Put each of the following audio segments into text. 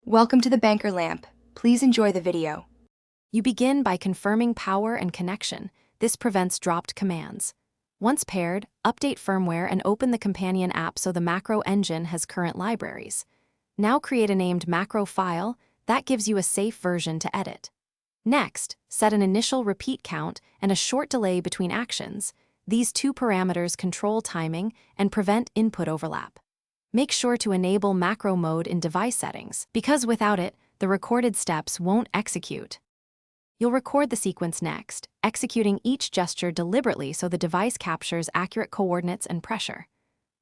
Welcome to the Banker Lamp. Please enjoy the video. You begin by confirming power and connection. This prevents dropped commands. Once paired, update firmware and open the companion app so the macro engine has current libraries. Now create a named macro file that gives you a safe version to edit. Next, set an initial repeat count and a short delay between actions. These two parameters control timing and prevent input overlap. Make sure to enable macro mode in device settings, because without it, the recorded steps won't execute. You'll record the sequence next, executing each gesture deliberately so the device captures accurate coordinates and pressure.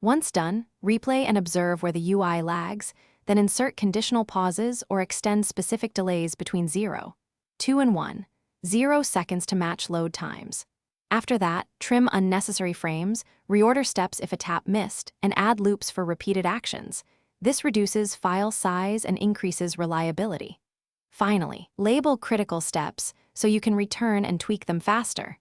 Once done, replay and observe where the UI lags, then insert conditional pauses or extend specific delays between 0, 2 and 1, 0 seconds to match load times. After that, trim unnecessary frames, reorder steps if a tap missed, and add loops for repeated actions. This reduces file size and increases reliability. Finally, label critical steps so you can return and tweak them faster.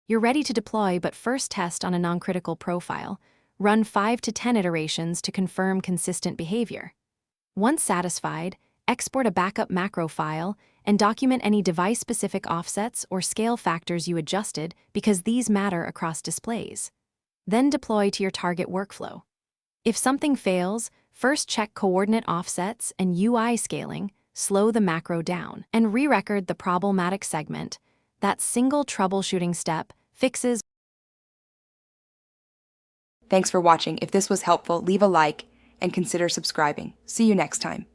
You're ready to deploy, but first test on a non-critical profile. Run 5 to 10 iterations to confirm consistent behavior. Once satisfied, export a backup macro file and document any device-specific offsets or scale factors you adjusted because these matter across displays. Then deploy to your target workflow. If something fails, first check coordinate offsets and UI scaling, slow the macro down, and re-record the problematic segment. That single troubleshooting step fixes. Thanks for watching. If this was helpful, leave a like and consider subscribing. See you next time.